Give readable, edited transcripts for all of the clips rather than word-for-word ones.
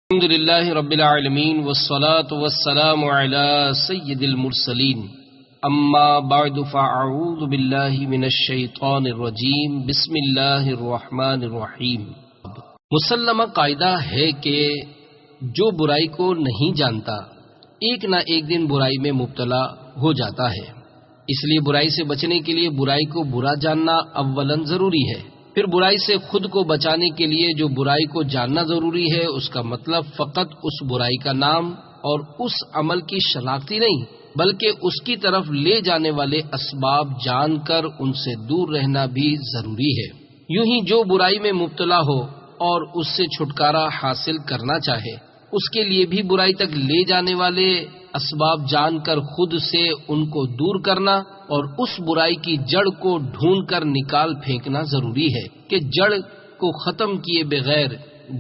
الحمد للہ رب العالمین والصلاة والسلام علی سید المرسلین اما بعد فاعوذ باللہ من الشیطان الرجیم بسم اللہ الرحمن الرحیم۔ مسلمہ قاعدہ ہے کہ جو برائی کو نہیں جانتا ایک نہ ایک دن برائی میں مبتلا ہو جاتا ہے، اس لیے برائی سے بچنے کے لیے برائی کو برا جاننا اولاً ضروری ہے، پھر برائی سے خود کو بچانے کے لیے جو برائی کو جاننا ضروری ہے اس کا مطلب فقط اس برائی کا نام اور اس عمل کی شناختی نہیں بلکہ اس کی طرف لے جانے والے اسباب جان کر ان سے دور رہنا بھی ضروری ہے۔ یوں ہی جو برائی میں مبتلا ہو اور اس سے چھٹکارا حاصل کرنا چاہے اس کے لیے بھی برائی تک لے جانے والے اسباب جان کر خود سے ان کو دور کرنا اور اس برائی کی جڑ کو ڈھونڈ کر نکال پھینکنا ضروری ہے کہ جڑ کو ختم کیے بغیر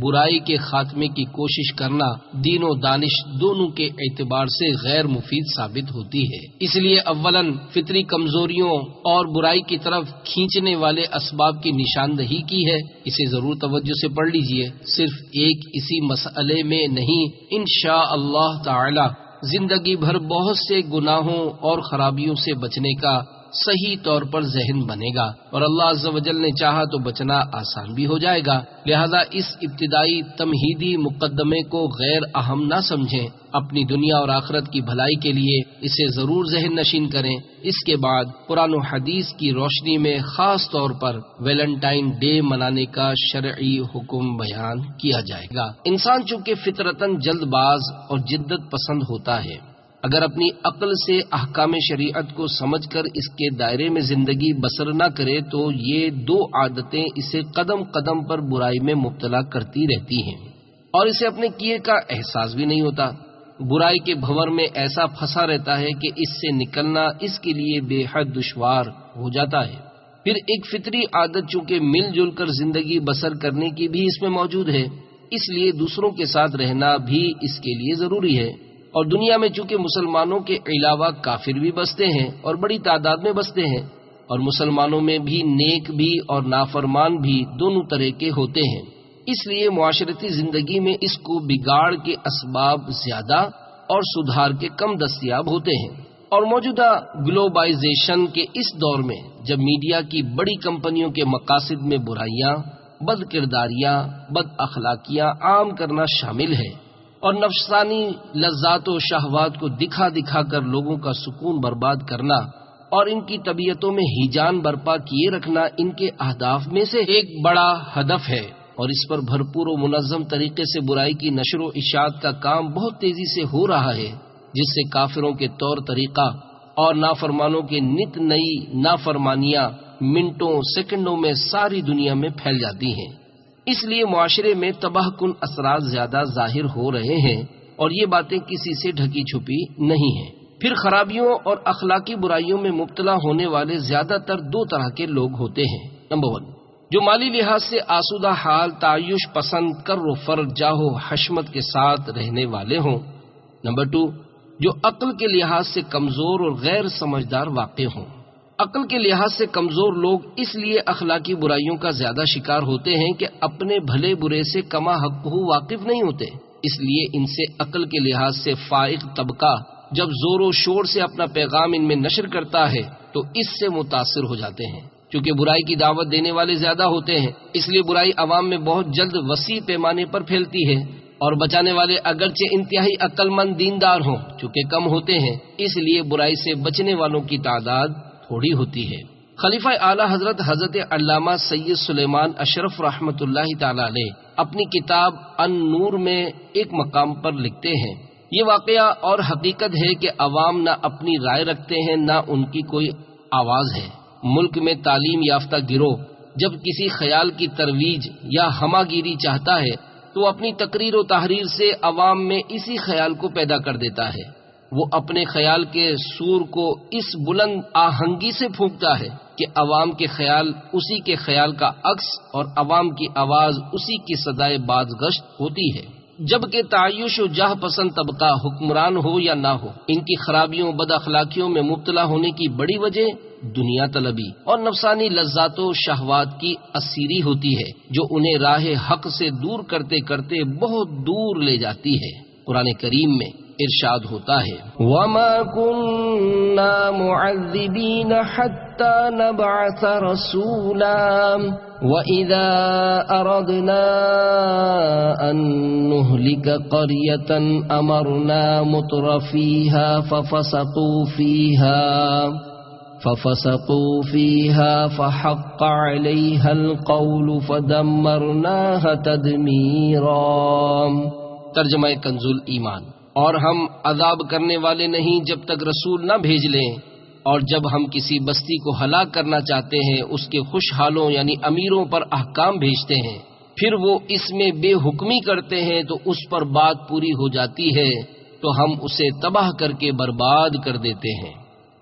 برائی کے خاتمے کی کوشش کرنا دین و دانش دونوں کے اعتبار سے غیر مفید ثابت ہوتی ہے۔ اس لیے اولاً فطری کمزوریوں اور برائی کی طرف کھینچنے والے اسباب کی نشاندہی کی ہے، اسے ضرور توجہ سے پڑھ لیجئے۔ صرف ایک اسی مسئلے میں نہیں، انشاءاللہ تعالی زندگی بھر بہت سے گناہوں اور خرابیوں سے بچنے کا صحیح طور پر ذہن بنے گا، اور اللہ عز و جل نے چاہا تو بچنا آسان بھی ہو جائے گا۔ لہذا اس ابتدائی تمہیدی مقدمے کو غیر اہم نہ سمجھیں، اپنی دنیا اور آخرت کی بھلائی کے لیے اسے ضرور ذہن نشین کریں۔ اس کے بعد قرآن و حدیث کی روشنی میں خاص طور پر ویلنٹائن ڈے منانے کا شرعی حکم بیان کیا جائے گا۔ انسان چونکہ فطرتاً جلد باز اور جدت پسند ہوتا ہے، اگر اپنی عقل سے احکام شریعت کو سمجھ کر اس کے دائرے میں زندگی بسر نہ کرے تو یہ دو عادتیں اسے قدم قدم پر برائی میں مبتلا کرتی رہتی ہیں اور اسے اپنے کیے کا احساس بھی نہیں ہوتا۔ برائی کے بھنور میں ایسا پھنسا رہتا ہے کہ اس سے نکلنا اس کے لیے بے حد دشوار ہو جاتا ہے۔ پھر ایک فطری عادت چونکہ مل جل کر زندگی بسر کرنے کی بھی اس میں موجود ہے، اس لیے دوسروں کے ساتھ رہنا بھی اس کے لیے ضروری ہے، اور دنیا میں چونکہ مسلمانوں کے علاوہ کافر بھی بستے ہیں اور بڑی تعداد میں بستے ہیں، اور مسلمانوں میں بھی نیک بھی اور نافرمان بھی دونوں طرح کے ہوتے ہیں، اس لیے معاشرتی زندگی میں اس کو بگاڑ کے اسباب زیادہ اور سدھار کے کم دستیاب ہوتے ہیں۔ اور موجودہ گلوبائزیشن کے اس دور میں جب میڈیا کی بڑی کمپنیوں کے مقاصد میں برائیاں، بد کرداریاں، بد اخلاقیاں عام کرنا شامل ہے اور نفسانی لذات و شہوات کو دکھا دکھا کر لوگوں کا سکون برباد کرنا اور ان کی طبیعتوں میں ہیجان برپا کیے رکھنا ان کے اہداف میں سے ایک بڑا ہدف ہے، اور اس پر بھرپور و منظم طریقے سے برائی کی نشر و اشاعت کا کام بہت تیزی سے ہو رہا ہے، جس سے کافروں کے طور طریقہ اور نافرمانوں کے نت نئی نافرمانیاں منٹوں سیکنڈوں میں ساری دنیا میں پھیل جاتی ہیں۔ اس لیے معاشرے میں تباہ کن اثرات زیادہ ظاہر ہو رہے ہیں اور یہ باتیں کسی سے ڈھکی چھپی نہیں ہیں۔ پھر خرابیوں اور اخلاقی برائیوں میں مبتلا ہونے والے زیادہ تر دو طرح کے لوگ ہوتے ہیں۔ نمبر 1، جو مالی لحاظ سے آسودہ حال تعیش پسند کر و فر جاہ و حشمت کے ساتھ رہنے والے ہوں۔ نمبر 2، جو عقل کے لحاظ سے کمزور اور غیر سمجھدار واقع ہوں۔ عقل کے لحاظ سے کمزور لوگ اس لیے اخلاقی برائیوں کا زیادہ شکار ہوتے ہیں کہ اپنے بھلے برے سے کما حق واقف نہیں ہوتے، اس لیے ان سے عقل کے لحاظ سے فائق طبقہ جب زور و شور سے اپنا پیغام ان میں نشر کرتا ہے تو اس سے متاثر ہو جاتے ہیں۔ چونکہ برائی کی دعوت دینے والے زیادہ ہوتے ہیں اس لیے برائی عوام میں بہت جلد وسیع پیمانے پر پھیلتی ہے، اور بچانے والے اگرچہ انتہائی عقل مند دیندار ہوں چونکہ کم ہوتے ہیں، اس لیے برائی سے بچنے والوں کی تعداد تھوڑی ہوتی ہے۔ خلیفہ اعلی حضرت علامہ سید سلیمان اشرف رحمۃ اللہ تعالی علیہ اپنی کتاب النور میں ایک مقام پر لکھتے ہیں، یہ واقعہ اور حقیقت ہے کہ عوام نہ اپنی رائے رکھتے ہیں نہ ان کی کوئی آواز ہے۔ ملک میں تعلیم یافتہ گروہ جب کسی خیال کی ترویج یا ہمہ گیری چاہتا ہے تو اپنی تقریر و تحریر سے عوام میں اسی خیال کو پیدا کر دیتا ہے۔ وہ اپنے خیال کے سور کو اس بلند آہنگی سے پھونکتا ہے کہ عوام کے خیال اسی کے خیال کا عکس اور عوام کی آواز اسی کی صدائے بازگشت ہوتی ہے۔ جبکہ تعیش و جاہ پسند طبقہ حکمران ہو یا نہ ہو، ان کی خرابیوں بد اخلاقیوں میں مبتلا ہونے کی بڑی وجہ دنیا طلبی اور نفسانی لذات و شہوات کی اسیری ہوتی ہے، جو انہیں راہ حق سے دور کرتے کرتے بہت دور لے جاتی ہے۔ قرآن کریم میں ارشاد ہوتا ہے وَمَا كُنَّا مُعَذِّبِينَ حَتَّى نَبْعَثَ رَسُولًا وَإِذَا أَرَدْنَا أَن نُهْلِكَ قَرْيَةً أَمَرْنَا مُتْرَفِيهَا فَفَسَقُوا فِيهَا فَحَقَّ عَلَيْهَا الْقَوْلُ فَدَمَّرْنَاهَا تَدْمِيرًا۔ ترجمہ کنز ایمان۔ اور ہم عذاب کرنے والے نہیں جب تک رسول نہ بھیج لیں، اور جب ہم کسی بستی کو ہلاک کرنا چاہتے ہیں اس کے خوشحالوں یعنی امیروں پر احکام بھیجتے ہیں، پھر وہ اس میں بے حکمی کرتے ہیں تو اس پر بات پوری ہو جاتی ہے تو ہم اسے تباہ کر کے برباد کر دیتے ہیں۔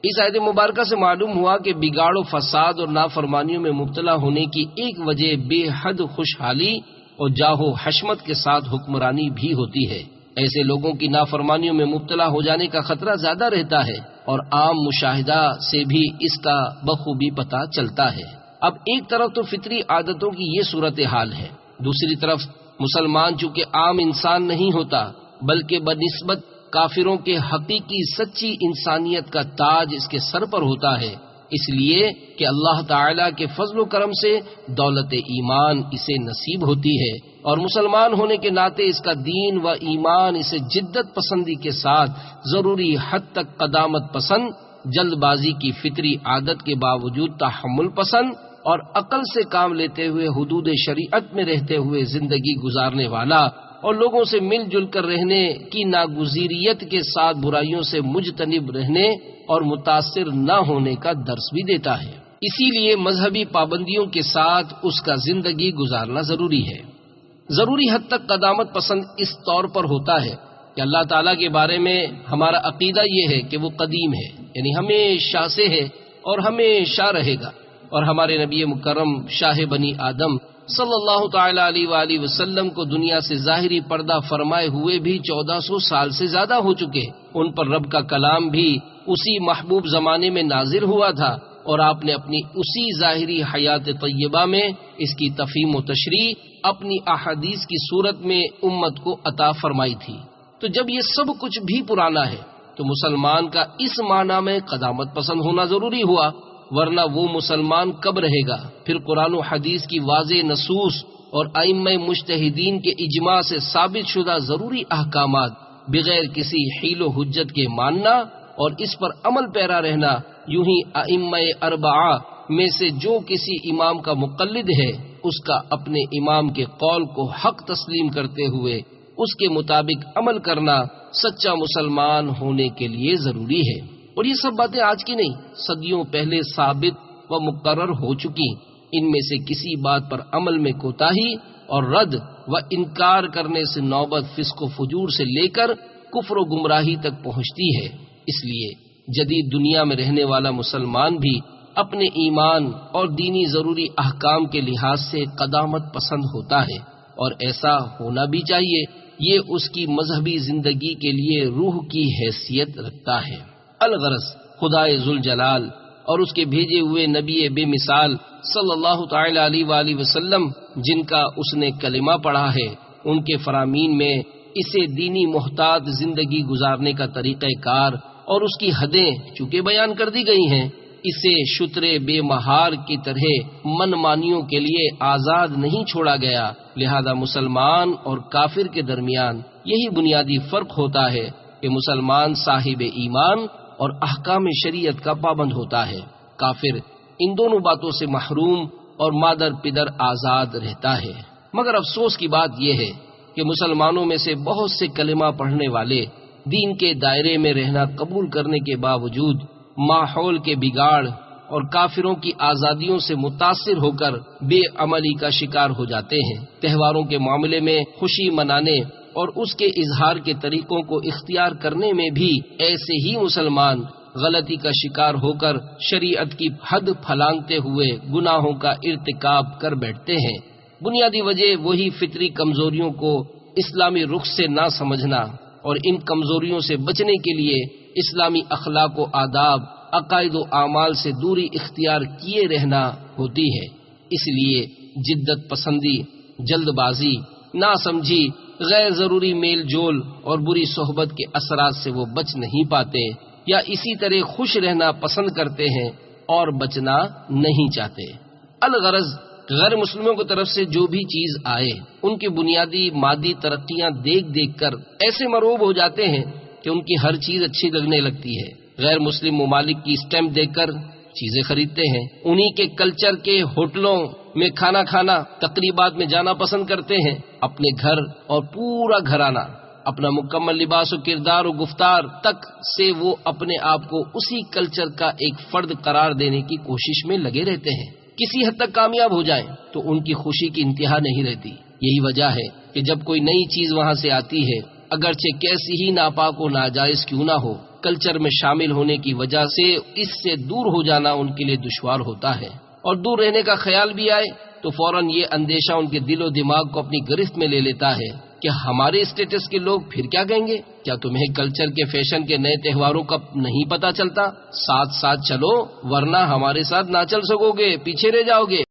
اس آیت مبارکہ سے معلوم ہوا کہ بگاڑ و فساد اور نافرمانیوں میں مبتلا ہونے کی ایک وجہ بے حد خوشحالی اور جاہ و حشمت کے ساتھ حکمرانی بھی ہوتی ہے۔ ایسے لوگوں کی نافرمانیوں میں مبتلا ہو جانے کا خطرہ زیادہ رہتا ہے، اور عام مشاہدہ سے بھی اس کا بخوبی پتہ چلتا ہے۔ اب ایک طرف تو فطری عادتوں کی یہ صورتحال ہے، دوسری طرف مسلمان چونکہ عام انسان نہیں ہوتا بلکہ بنسبت کافروں کے حقیقی سچی انسانیت کا تاج اس کے سر پر ہوتا ہے، اس لیے کہ اللہ تعالی کے فضل و کرم سے دولت ایمان اسے نصیب ہوتی ہے، اور مسلمان ہونے کے ناطے اس کا دین و ایمان اسے جدت پسندی کے ساتھ ضروری حد تک قدامت پسند، جلد بازی کی فطری عادت کے باوجود تحمل پسند اور عقل سے کام لیتے ہوئے حدود شریعت میں رہتے ہوئے زندگی گزارنے والا، اور لوگوں سے مل جل کر رہنے کی ناگزیریت کے ساتھ برائیوں سے مجتنب رہنے اور متاثر نہ ہونے کا درس بھی دیتا ہے۔ اسی لیے مذہبی پابندیوں کے ساتھ اس کا زندگی گزارنا ضروری ہے۔ ضروری حد تک قدامت پسند اس طور پر ہوتا ہے کہ اللہ تعالیٰ کے بارے میں ہمارا عقیدہ یہ ہے کہ وہ قدیم ہے، یعنی ہمیشہ سے ہے اور ہمیشہ رہے گا، اور ہمارے نبی مکرم شاہ بنی آدم صلی اللہ تعالی علیہ وآلہ وسلم کو دنیا سے ظاہری پردہ فرمائے ہوئے بھی 1400 سال سے زیادہ ہو چکے، ان پر رب کا کلام بھی اسی محبوب زمانے میں نازل ہوا تھا، اور آپ نے اپنی اسی ظاہری حیات طیبہ میں اس کی تفہیم و تشریح اپنی احادیث کی صورت میں امت کو عطا فرمائی تھی۔ تو جب یہ سب کچھ بھی پرانا ہے تو مسلمان کا اس معنی میں قدامت پسند ہونا ضروری ہوا، ورنہ وہ مسلمان کب رہے گا؟ پھر قرآن و حدیث کی واضح نصوص اور ائمہ مجتہدین کے اجماع سے ثابت شدہ ضروری احکامات بغیر کسی حیل و حجت کے ماننا اور اس پر عمل پیرا رہنا، یوں ہی ائمہ اربعہ میں سے جو کسی امام کا مقلد ہے اس کا اپنے امام کے قول کو حق تسلیم کرتے ہوئے اس کے مطابق عمل کرنا سچا مسلمان ہونے کے لیے ضروری ہے۔ اور یہ سب باتیں آج کی نہیں، صدیوں پہلے ثابت و مقرر ہو چکی۔ ان میں سے کسی بات پر عمل میں کوتاہی اور رد و انکار کرنے سے نوبت فسق و فجور سے لے کر کفر و گمراہی تک پہنچتی ہے۔ اس لیے جدید دنیا میں رہنے والا مسلمان بھی اپنے ایمان اور دینی ضروری احکام کے لحاظ سے قدامت پسند ہوتا ہے، اور ایسا ہونا بھی چاہیے۔ یہ اس کی مذہبی زندگی کے لیے روح کی حیثیت رکھتا ہے۔ الغرض خدائے ذوالجلال اور اس کے بھیجے ہوئے نبی بے مثال صلی اللہ تعالی علیہ وآلہ وسلم جن کا اس نے کلمہ پڑھا ہے، ان کے فرامین میں اسے دینی محتاط زندگی گزارنے کا طریقہ کار اور اس کی حدیں چونکہ بیان کر دی گئی ہیں، اسے شترے بے مہار کی طرح من مانیوں کے لیے آزاد نہیں چھوڑا گیا۔ لہذا مسلمان اور کافر کے درمیان یہی بنیادی فرق ہوتا ہے کہ مسلمان صاحب ایمان اور احکام شریعت کا پابند ہوتا ہے، کافر ان دونوں باتوں سے محروم اور مادر پدر آزاد رہتا ہے۔ مگر افسوس کی بات یہ ہے کہ مسلمانوں میں سے بہت سے کلمہ پڑھنے والے دین کے دائرے میں رہنا قبول کرنے کے باوجود ماحول کے بگاڑ اور کافروں کی آزادیوں سے متاثر ہو کر بے عملی کا شکار ہو جاتے ہیں۔ تہواروں کے معاملے میں خوشی منانے اور اس کے اظہار کے طریقوں کو اختیار کرنے میں بھی ایسے ہی مسلمان غلطی کا شکار ہو کر شریعت کی حد پھلانگتے ہوئے گناہوں کا ارتکاب کر بیٹھتے ہیں۔ بنیادی وجہ وہی فطری کمزوریوں کو اسلامی رخ سے نہ سمجھنا اور ان کمزوریوں سے بچنے کے لیے اسلامی اخلاق و آداب، عقائد و اعمال سے دوری اختیار کیے رہنا ہوتی ہے۔ اس لیے جدت پسندی، جلد بازی، ناسمجھی، غیر ضروری میل جول اور بری صحبت کے اثرات سے وہ بچ نہیں پاتے، یا اسی طرح خوش رہنا پسند کرتے ہیں اور بچنا نہیں چاہتے۔ الغرض غیر مسلموں کی طرف سے جو بھی چیز آئے ان کی بنیادی مادی ترقیاں دیکھ دیکھ کر ایسے مرعوب ہو جاتے ہیں کہ ان کی ہر چیز اچھی لگنے لگتی ہے۔ غیر مسلم ممالک کی اسٹیمپ دیکھ کر چیزیں خریدتے ہیں، انہی کے کلچر کے ہوٹلوں میں کھانا کھانا، تقریبات میں جانا پسند کرتے ہیں۔ اپنے گھر اور پورا گھرانہ، اپنا مکمل لباس و کردار و گفتار تک سے وہ اپنے آپ کو اسی کلچر کا ایک فرد قرار دینے کی کوشش میں لگے رہتے ہیں۔ کسی حد تک کامیاب ہو جائیں تو ان کی خوشی کی انتہا نہیں رہتی۔ یہی وجہ ہے کہ جب کوئی نئی چیز وہاں سے آتی ہے، اگرچہ کیسی ہی ناپاک و ناجائز کیوں نہ ہو، کلچر میں شامل ہونے کی وجہ سے اس سے دور ہو جانا ان کے لیے دشوار ہوتا ہے، اور دور رہنے کا خیال بھی آئے تو فوراً یہ اندیشہ ان کے دل و دماغ کو اپنی گرفت میں لے لیتا ہے کہ ہمارے اسٹیٹس کے لوگ پھر کیا کہیں گے؟ کیا تمہیں کلچر کے فیشن کے نئے تہواروں کا نہیں پتا چلتا؟ ساتھ ساتھ چلو ورنہ ہمارے ساتھ نہ چل سکو گے، پیچھے رہ جاؤ گے۔